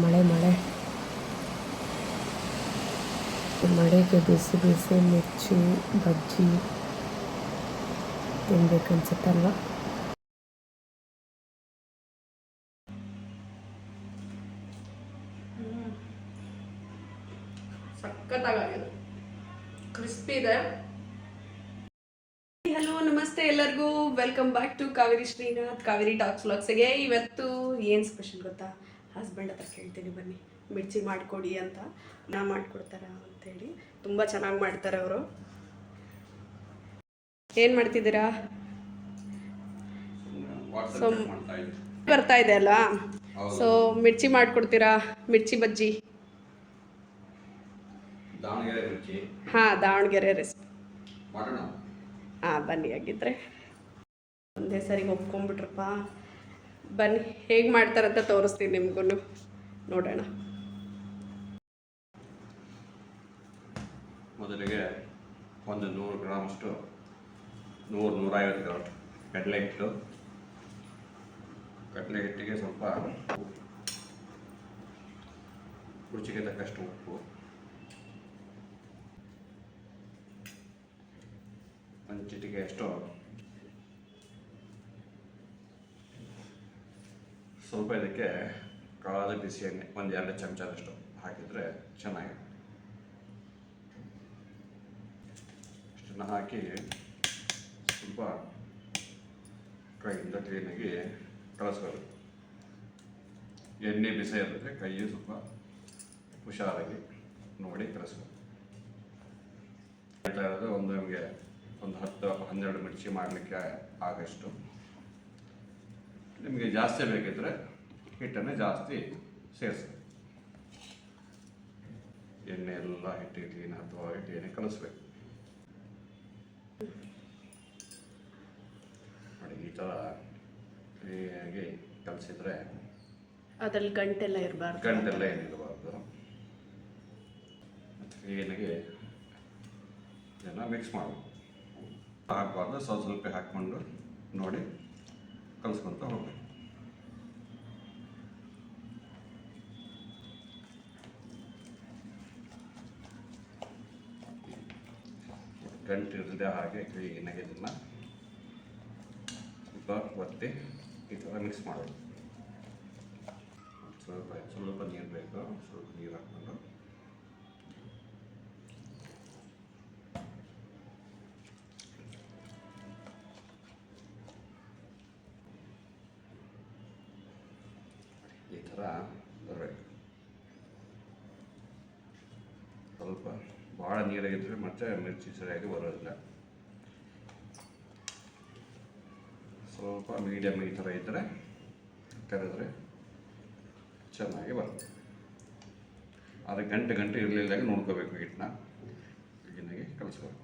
ಮಳೆ ಮಳೆಗೆ ಬಿಸಿ ಬಿಸಿ ಮಿರ್ಚಿ ಬಜ್ಜಿ ತಿನ್ಬೇಕನ್ಸುತ್ತಲ್ವ. ಸಖತ್ತಾಗಿದೆ, ಕ್ರಿಸ್ಪಿ ಇದೆ. ಹಲೋ ನಮಸ್ತೆ ಎಲ್ಲರಿಗೂ, welcome back to Kaveri Srinath Kaveri talks ವ್ಲಾಗ್ಸ್ಗೆ. ಇವತ್ತು ಏನು ಸ್ಪೆಷಲ್ ಗೊತ್ತಾ? ಹಸ್ಬೆಂಡ್ ಹತ್ರ ಕೇಳ್ತೀನಿ ಬನ್ನಿ, ಮಿರ್ಚಿ ಮಾಡಿಕೊಡಿ ಅಂತ. ಮಾಡಿಕೊಡ್ತಾರ ಅಂತೇಳಿ, ತುಂಬ ಚೆನ್ನಾಗಿ ಮಾಡ್ತಾರೆ ಅವರು. ಏನು ಮಾಡ್ತಿದ್ದೀರಾ? ಸೊ ಬರ್ತಾ ಇದೆ ಅಲ್ಲ, ಸೊ ಮಿರ್ಚಿ ಮಾಡಿಕೊಡ್ತೀರಾ? ಮಿರ್ಚಿ ಬಜ್ಜಿ. ಹಾಂ, ದಾವಣಗೆರೆ ರೆಸಿಪಿ. ಹಾಂ ಬನ್ನಿ, ಆಗಿದ್ದರೆ ಒಂದೇ ಸರಿ ಒಪ್ಕೊಂಡ್ಬಿಟ್ರಪ್ಪ. ಬನ್ನಿ, ಹೇಗೆ ಮಾಡ್ತಾರಂತ ತೋರಿಸ್ತೀನಿ ನಿಮಗೂ, ನೋಡೋಣ. ಮೊದಲಿಗೆ ಒಂದು 100 ಗ್ರಾಮಷ್ಟು 100-150 ಗ್ರಾಮ್ ಕಡಲೆ ಹಿಟ್ಟಿಗೆ ಸ್ವಲ್ಪ ರುಚಿಗೆ ತಕ್ಕಷ್ಟು ಉಪ್ಪು, ಒಂದು ಚಿಟಿಕೆ ಅಷ್ಟು ಸ್ವಲ್ಪ ಇದಕ್ಕೆ ಕಾದ ಬಿಸಿ ಎಣ್ಣೆ, ಒಂದು 2 ಚಮಚದಷ್ಟು ಹಾಕಿದರೆ ಚೆನ್ನಾಗಿದೆ. ಇಷ್ಟನ್ನು ಹಾಕಿ ಸ್ವಲ್ಪ ಕೈಯಿಂದ ಕ್ಲೀನಾಗಿ ಕಳಿಸ್ಕೋಬೇಕು. ಎಣ್ಣೆ ಬಿಸಿ ಇರುತ್ತೆ, ಕೈ ಸ್ವಲ್ಪ ಹುಷಾರಾಗಿ ನೋಡಿ ಕಳಿಸ್ಬೇಕು. ಹೇಳ್ತಾ ಇರೋದು ನಮಗೆ ಒಂದು 10-12 ಮಿರ್ಚಿ ಮಾಡಲಿಕ್ಕೆ ಆಗಷ್ಟು. ನಿಮಗೆ ಜಾಸ್ತಿ ಬೇಕಿದ್ರೆ ಹಿಟ್ಟನ್ನು ಜಾಸ್ತಿ ಸೇರಿಸಿ, ಎಣ್ಣೆ ಎಲ್ಲ ಹಿಟ್ಟಿಗೆ ಕ್ಲೀನ್ ಅಥವಾ ಎಣ್ಣೆ ಕಲಿಸ್ಬೇಕು. ನೋಡಿ, ಈ ಥರ ಕ್ಲೀನಾಗಿ ಕಲಿಸಿದ್ರೆ ಅದರಲ್ಲಿ ಗಂಟೆಲ್ಲ ಇರಬಾರ್ದು. ಏನಿರಬಾರ್ದು. ಮತ್ತು ಕ್ಲೀನಾಗಿ ಇದನ್ನು ಮಿಕ್ಸ್ ಮಾಡಬೇಕು. ಹಾಕಬಾರ್ದು, ಸ್ವಲ್ಪ ಹಾಕ್ಕೊಂಡು ನೋಡಿ ಕಲಿಸ್ಕೊತ ಹೋಗ್ಬೇಕು. ಗಂಟು ಇರದೆ ಹಾಗೆ ಕ್ಲೀನಾಗಿ ಇದನ್ನು ಸ್ವಲ್ಪ ಒತ್ತಿ ಈ ಥರ ಮಿಕ್ಸ್ ಮಾಡೋದು. ಸ್ವಲ್ಪ ನೀರು ಬೇಕು, ಸ್ವಲ್ಪ ನೀರು ಹಾಕ್ಕೊಂಡು ಈ ಥರ ಬರಬೇಕು. ಸ್ವಲ್ಪ ಭಾಳ ನೀರಾಗಿದ್ದರೆ ಮತ್ತೆ ಮಿರ್ಚಿ ಸರಿಯಾಗಿ ಬರೋದಿಲ್ಲ. ಸ್ವಲ್ಪ ಮೀಡಿಯಮ್ ಈ ಥರ ಇದ್ದರೆ ಕರೆದ್ರೆ ಚೆನ್ನಾಗಿ ಬರುತ್ತೆ. ಆದರೆ ಗಂಟೆ ಇರಲಿಲ್ದಾಗ ನೋಡ್ಕೋಬೇಕು. ಹಿಟ್ಟನ್ನ ಕ್ಲೀನಾಗಿ ಕಲಿಸ್ಬೇಕು.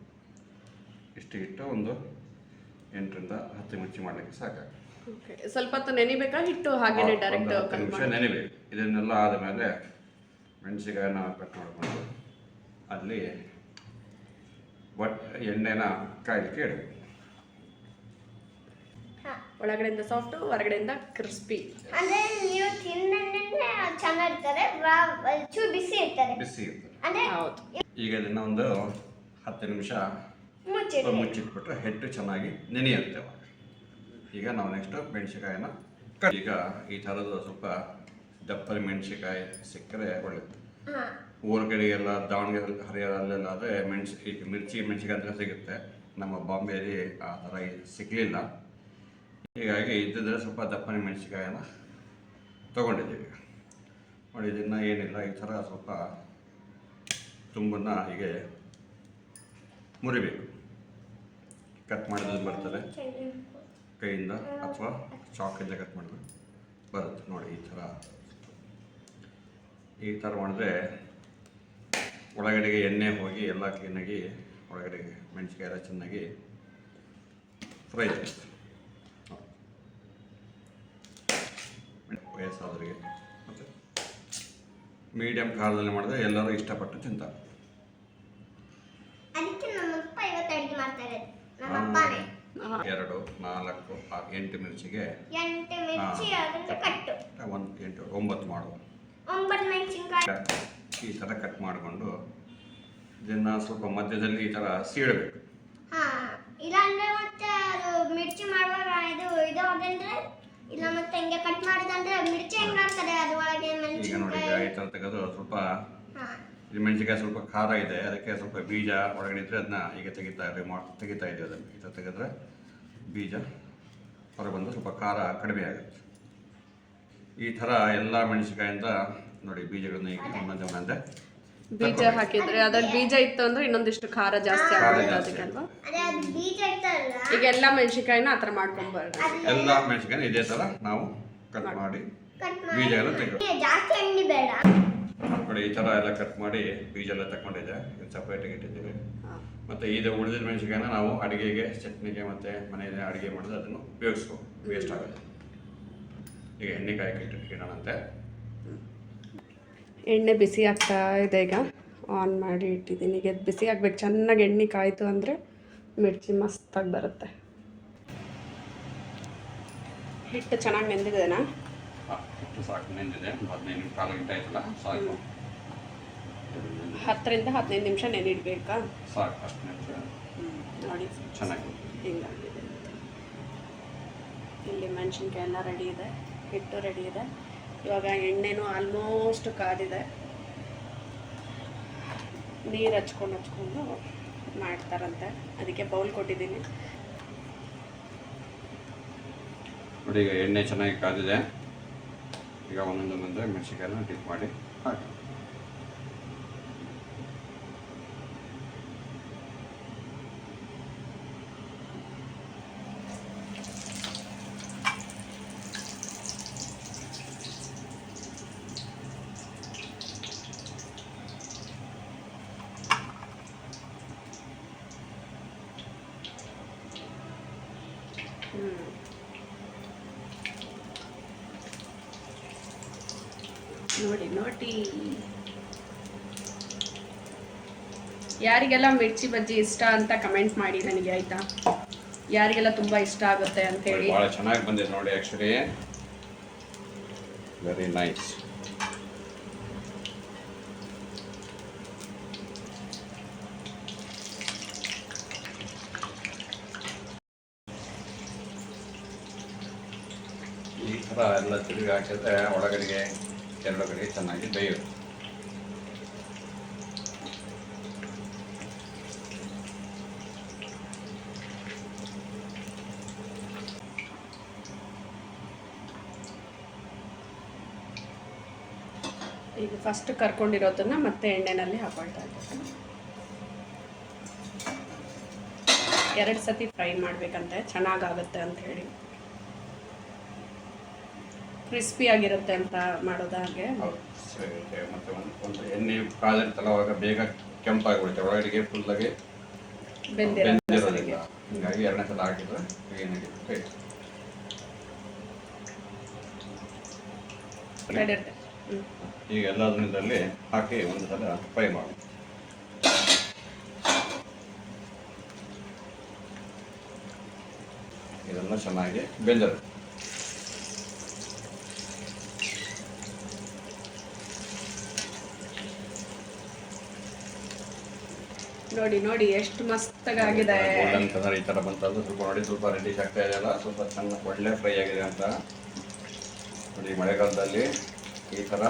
ಇಷ್ಟು ಹಿಟ್ಟು ಒಂದು 8-10 ಮಿರ್ಚಿ ಮಾಡಲಿಕ್ಕೆ ಸಾಕಾಗುತ್ತೆ. ಸ್ವಲ್ಪ ಹೊತ್ತು ನೆನಿಬೇಕಾ ಹಿಟ್ಟು? ಹಾಗೇನೆ ಡೈರೆಕ್ಟ್ 10 ನಿಮಿಷ ನೆನಿಬೇಕು. ಇದನ್ನೆಲ್ಲ ಆದಮೇಲೆ ಮೆಣಸಿನಕಾಯಿನ ಕಟ್ ಮಾಡಿಕೊಂಡು ಅಲ್ಲಿ ಎಣ್ಣೆನ ಕಾಯಲಿಕ್ಕೆ ಇಡಬೇಕು. ಒಳಗಡೆಯಿಂದ ಸಾಫ್ಟ್, ಹೊರಗಡೆಯಿಂದ ಕ್ರಿಸ್ಪಿ. ಅಂದ್ರೆ ನೀವು ತಿನ್ನೋದನ್ನೇ ಚೆನ್ನಾಗಿರ್ತಾರೆ, ಬಿಸಿ ಇರ್ತಾರೆ. ಹೌದು. ಈಗ ಇದನ್ನ ಒಂದು 10 ನಿಮಿಷ ಮುಚ್ಚಿಟ್ಬಿಟ್ರೆ ಹಿಟ್ಟು ಚೆನ್ನಾಗಿ ನೆನೆಯುತ್ತೆ. ಈಗ ನಾವು ನೆಕ್ಸ್ಟ್ ಮೆಣಸಿನಕಾಯಿನ ಈಗ ಈ ಥರದ್ದು ಸ್ವಲ್ಪ ದಪ್ಪದ ಮೆಣಸಿನಕಾಯಿ ಸಿಕ್ಕರೆ ಒಳ್ಳೆಯದು. ಊರ ಕಡೆಗೆಲ್ಲ ದಾವಣಗೆರೆ ಹರಿಯಾಣಲ್ಲೆಲ್ಲ ಆದರೆ ಮೆಣಸಿನಕಾಯಿ ಅಂತ ಸಿಗುತ್ತೆ. ನಮ್ಮ ಬಾಂಬೆಯಲ್ಲಿ ಆ ಥರ ಸಿಗಲಿಲ್ಲ. ಹೀಗಾಗಿ ಇದ್ದಿದ್ರೆ ಸ್ವಲ್ಪ ದಪ್ಪನೆ ಮೆಣಸಿನಕಾಯಿನ ತೊಗೊಂಡಿದ್ದೀವಿ. ನೋಡಿ, ಇದನ್ನು ಏನಿಲ್ಲ, ಈ ಥರ ಸ್ವಲ್ಪ ತುಂಬನ್ನು ಹೀಗೆ ಮುರಿಬೇಕು. ಕಟ್ ಮಾಡಿದ್ರೆ ಬರ್ತದೆ, ಕೈಯಿಂದ ಅಥವಾ ಚಾಕಿಂದ ಕಟ್ ಮಾಡಿದ್ರೆ ಬರುತ್ತೆ. ನೋಡಿ, ಈ ಥರ ಮಾಡಿದ್ರೆ ಒಳಗಡೆಗೆ ಎಣ್ಣೆ ಹೋಗಿ ಎಲ್ಲ ಕ್ಲೀನಾಗಿ ಒಳಗಡೆಗೆ ಮೆಣಸಿನಕಾಯಿ ಎಲ್ಲ ಚೆನ್ನಾಗಿ ಫ್ರೈ ಆಗುತ್ತೆ. ವಯಸ್ಸಾದವರಿಗೆ ಮತ್ತು ಮೀಡಿಯಂ ಖಾರದಲ್ಲಿ ಮಾಡಿದ್ರೆ ಎಲ್ಲರೂ ಇಷ್ಟಪಟ್ಟು ತಿಂತಾರೆ. 2, 4, 8 ಮಿರ್ಚಿಗೆ 9 ಮಾಡುವ. ಒಂಬತ್ತು ಮೆಣಸಿನ್ಕಾಯಿ. ಈ ಥರ ಕಟ್ ಮಾಡಿಕೊಂಡು ಇದನ್ನು ಸ್ವಲ್ಪ ಮಧ್ಯದಲ್ಲಿ ಈ ಥರ ಸೀಳಬೇಕು. ಇಲ್ಲಾಂದ್ರೆ ಮತ್ತೆ ಅದು ಮಿರ್ಚಿ ಮಾಡುವಾಗ ಇದು ಅದಂದ್ರೆ ಇಲ್ಲ ಮತ್ತೆ ಹಿಂಗೆ ಕಟ್ ಮಾಡಿದಂದ್ರೆ ಮಿರ್ಚಿ ಹೆಂಗಾಗ್ತದೆ ಅದು ಒಳಗೆ ಈಗ ನೋಡಿ ಮೆಣಸಿನ್ಕಾಯಿ. ಈ ಥರ ತೆಗೆದು ಸ್ವಲ್ಪ ಇದು ಮೆಣಸಿನ್ಕಾಯಿ ಸ್ವಲ್ಪ ಖಾರ ಇದೆ, ಅದಕ್ಕೆ ಸ್ವಲ್ಪ ಬೀಜ ಒಳಗಡೆ ಇದ್ದರೆ ಅದನ್ನ ಈಗ ತೆಗಿತಾ ಇದ್ದೀವಿ. ಅದನ್ನು ಈ ಥರ ತೆಗೆದ್ರೆ ಬೀಜ ಹೊರಬಂದು ಸ್ವಲ್ಪ ಖಾರ ಕಡಿಮೆ ಆಗುತ್ತೆ. ಈ ಥರ ಎಲ್ಲ ಮೆಣಸಿನ್ಕಾಯಿಂದ ನೋಡಿ ಬೀಜಗಳನ್ನ ಈಗ ಒಂದೊಂದೇ ಬೀಜ ಹಾಕಿದ್ರೆ ಅದ್ರಲ್ಲಿ ಬೀಜ ಇತ್ತು ಅಂದ್ರೆ ಇನ್ನೊಂದಿಷ್ಟು ಖಾರ ಜಾಸ್ತಿ ಆಗುತ್ತೆ ಅದಕ್ಕೆ ಅಲ್ವಾ. ಅದೇ ಅದು ಬೀಜ ಇರ್ತಲ್ಲ, ಈಗ ಎಲ್ಲ ಮೆಣಸಿನ್ಕಾಯಿನ ಆ ಥರ ಮಾಡ್ಕೊಂಬಾರ್ದು. ಎಲ್ಲ ಮೆಣಸಿನ್ಕಾಯಿ ಇದೇ ಥರ ನಾವು ಕಟ್ ಮಾಡಿ ಬೀಜ ಎಲ್ಲ ತೆಗೆದು ಜಾಸ್ತಿ ಎಣ್ಣೆ ಬೇಡ. ನೋಡಿ ಈ ಥರ ಎಲ್ಲ ಕಟ್ ಮಾಡಿ ಬೀಜ ಎಲ್ಲ ತಗೊಂಡಿದ್ದೆ, ಇದು ಸಪ್ರೇಟಾಗಿ ಇಟ್ಟಿದ್ದೀವಿ. ಮತ್ತು ಇದು ಉಳಿದ ಮೆಣಸಿನ್ಕಾಯಿನ ನಾವು ಅಡುಗೆಗೆ, ಚಟ್ನಿಗೆ ಮತ್ತು ಮನೆಯಲ್ಲಿ ಅಡುಗೆ ಮಾಡಿದ್ರೆ ಅದನ್ನು ಉಪಯೋಗಿಸ್ಬೋದು, ವೇಸ್ಟ್ ಆಗುತ್ತೆ. ಈಗ ಎಣ್ಣೆ ಕಾಯಿ ಇಡೋಣಂತೆ. ಎಣ್ಣೆ ಬಿಸಿ ಆಗ್ತಾ ಇದೆ, ಈಗ ಆನ್ ಮಾಡಿ ಇಟ್ಟಿದ್ದೀನಿ. ಈಗ ಬಿಸಿ ಆಗ್ಬೇಕು, ಚೆನ್ನಾಗಿ ಎಣ್ಣೆ ಕಾಯ್ತು ಅಂದರೆ ಮಿರ್ಚಿ ಮಸ್ತಾಗಿ ಬರುತ್ತೆ. ಹಿಟ್ಟು ಚೆನ್ನಾಗಿ ನೆಂದಿದೆನಾ? ಹಿಟ್ಟು ಸಾಕು, ನೆಂದಿದೆ. 15 ನಿಮಿಷ ಕಾಲ ಗಂಟೆ ಆಯ್ತಲ್ಲ, ಸಾಕು. 10 ರಿಂದ 15 ನಿಮಿಷ ನೆನಿಡ್ಬೇಕಾ? ಸಾಕು, 10 ನಿಮಿಷ ನೋಡಿ ಚೆನ್ನಾಗಿ ಹಿಂಗಾಗಿದೆ. ಇಲ್ಲಿ ಮೆಣಸಿನ್ಕಾಯಿ ಎಲ್ಲ ರೆಡಿ ಇದೆ, ಹಿಟ್ಟು ರೆಡಿ ಇದೆ. ಇವಾಗ ಎಣ್ಣೆನೂ ಆಲ್ಮೋಸ್ಟ್ ಕಾದಿದೆ. ನೀರು ಹಚ್ಕೊಂಡು ಮಾಡ್ತಾರಂತೆ, ಅದಕ್ಕೆ ಬೌಲ್ ಕೊಟ್ಟಿದ್ದೀನಿ. ನೋಡಿ ಈಗ ಎಣ್ಣೆ ಚೆನ್ನಾಗಿ ಕಾದಿದೆ. ಈಗ ಒಂದೊಂದೇ ಮೆಣಸಿನ್ಕಾಯಿನ ಡಿಪ್ ಮಾಡಿ ಹಾಕಿ. ನೋಡಿ ಯಾರಿಗೆಲ್ಲ ಮಿರ್ಚಿ ಬಜ್ಜಿ ಇಷ್ಟ ಅಂತ ಕಮೆಂಟ್ ಮಾಡಿ ನನಗೆ, ಆಯ್ತಾ? ಯಾರಿಗೆಲ್ಲ ತುಂಬಾ ಇಷ್ಟ ಆಗುತ್ತೆ ಅಂತ ಹೇಳಿ. ಭಾಳ ಚೆನ್ನಾಗಿ ಬಂದಿದೆ ನೋಡಿ, ಆ್ಯಕ್ಚುಲಿ ವೆರಿ ನೈಸ್. ಈ ಥರ ಎಲ್ಲ ತಿರುಗಿ ಹಾಕಿದ್ರೆ ಒಳಗಡೆಗೆ ಎರಡು ಕಡೆಗೆ ಚೆನ್ನಾಗಿ ಬೇಯುತ್ತೆ. ಈಗ ಫಸ್ಟ್ ಕರ್ಕೊಂಡಿರೋದನ್ನ ಮತ್ತೆ ಎಣ್ಣೆನಲ್ಲಿ ಹಾಕೊಳ್ತಾ ಇದ್ದೀನಿ. 2 ಸತಿ ಫ್ರೈ ಮಾಡಬೇಕಂತೆ, ಚೆನ್ನಾಗಾಗುತ್ತೆ ಅಂತ ಹೇಳಿ. ಕ್ರಿಸ್ಪಿ ಆಗಿರುತ್ತೆ ಅಂತ ಮಾಡೋದು ಹಾಗೆ. ಮತ್ತೆ ಒಂದು ಎಣ್ಣೆ ಕಾದಿರ್ತಲ್ಲ, ಅವಾಗ ಬೇಗ ಕೆಂಪಾಗಿಬಿಡುತ್ತೆ, ಒಳಗಡೆಗೆ ಫುಲ್ಲಾಗಿ ಬೆಂದಿರೋದಿಲ್ಲ. ಹೀಗಾಗಿ 2ನೇ ಸಲ ಹಾಕಿದ್ರೆ ಏನಾಗಿರುತ್ತೆ. ಈಗ ಎಲ್ಲದರಲ್ಲಿ ಹಾಕಿ ಒಂದು ಸಲ ಫ್ರೈ ಮಾಡಿ. ಇದೆಲ್ಲ ಚೆನ್ನಾಗಿ ಬೆಂದಿರುತ್ತೆ. ನೋಡಿ ಎಷ್ಟು ಮಸ್ತಾಗಿದೆ. ಗೋಲ್ಡನ್ ಕಲರ್ ಈ ಥರ ಬಂತಂದ್ರೆ ಸ್ವಲ್ಪ ನೋಡಿ, ಸ್ವಲ್ಪ ರೆಡಿ ಆಗ್ತಾ ಇದೆಯಲ್ಲ, ಸ್ವಲ್ಪ ಚೆನ್ನಾಗಿ ಒಳ್ಳೆ ಫ್ರೈ ಆಗಿದೆ ಅಂತ ನೋಡಿ. ಮಳೆಗಾಲದಲ್ಲಿ ಈ ಥರ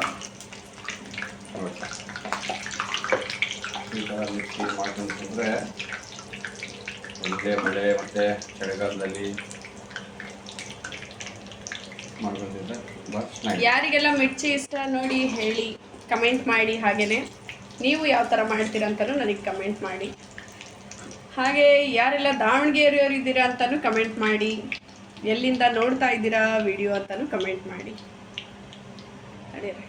ಮಿಕ್ಸಿ ಮಾಡ್ಕೊಂಡು ತಿಂದರೆ ಒಳ್ಳೆ ಮಳೆ ಮತ್ತು ಚಳಿಗಾಲದಲ್ಲಿ ಮಾಡ್ಕೊಂಡು ತಿಂದರೆ ತುಂಬ ಚೆನ್ನಾಗಿ. ಯಾರಿಗೆಲ್ಲ ಮಿರ್ಚಿ ಇಷ್ಟ ನೋಡಿ ಹೇಳಿ, ಕಮೆಂಟ್ ಮಾಡಿ. ಹಾಗೆಯೇ ನೀವು ಯಾವ ಥರ ಮಾಡ್ತೀರಾ ಅಂತಲೂ ನನಗೆ ಕಮೆಂಟ್ ಮಾಡಿ. ಹಾಗೆ ಯಾರೆಲ್ಲ ದಾವಣಗೆರೆಯವರು ಇದ್ದೀರಾ ಅಂತಲೂ ಕಮೆಂಟ್ ಮಾಡಿ. ಎಲ್ಲಿಂದ ನೋಡ್ತಾ ಇದ್ದೀರಾ ವಿಡಿಯೋ ಅಂತಲೂ ಕಮೆಂಟ್ ಮಾಡಿ. ಅಡಿಯರೆ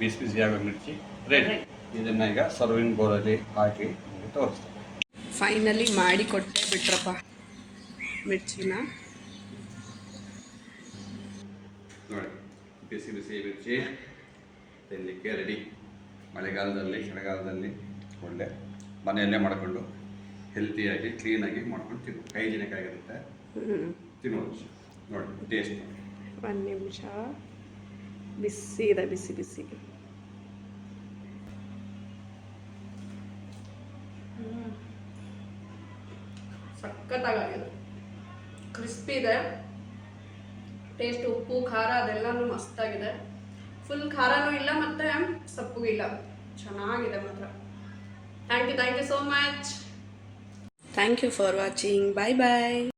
ಬಿಸಿ ಬಿಸಿಯಾಗೋ ಮಿರ್ಚಿ ರೆಡಿ. ಇದನ್ನು ಈಗ ಸರ್ವಿಂಗ್ ಬೌಲಲ್ಲಿ ಹಾಕಿ ತೋರಿಸ್ತೀನಿ. ಫೈನಲಿ ಮಾಡಿ ಕೊಟ್ಟೆ ಬಿಟ್ರಪ್ಪ ಮಿರ್ಚಿನ. ನೋಡಿ ಬಿಸಿ ಬಿಸಿ ಮಿರ್ಚಿ ತಿನ್ನಲಿಕ್ಕೆ ರೆಡಿ. ಮಳೆಗಾಲದಲ್ಲಿ ಚಳಿಗಾಲದಲ್ಲಿ ಒಳ್ಳೆ ಮನೆಯಲ್ಲೇ ಮಾಡಿಕೊಂಡು ಹೆಲ್ತಿಯಾಗಿ ಕ್ಲೀನಾಗಿ ಮಾಡ್ಕೊಂಡು ತಿನ್ಬೋದು. ಹೈಜಿನಿಕ್ ಆಗಿರುತ್ತೆ, ತಿನ್ಬೋದು. ನೋಡಿ ಟೇಸ್ಟ್. 1 ನಿಮಿಷ ಬಿಸಿ ಇದೆ, ಬಿಸಿ ಬಿಸಿ. ಸಖತ್ತಾಗಿದೆ, ಕ್ರಿಸ್ಪಿ ಇದೆ, ಟೇಸ್ಟ್ ಉಪ್ಪು ಖಾರ ಅದೆಲ್ಲನೂ ಮಸ್ತಾಗಿದೆ. ಫುಲ್ ಖಾರನೂ ಇಲ್ಲ ಮತ್ತು ಸಪ್ಪಗೂ ಇಲ್ಲ, ಚೆನ್ನಾಗಿದೆ ಮಾತ್ರ. Thank you so much. Thank you for watching. Bye bye.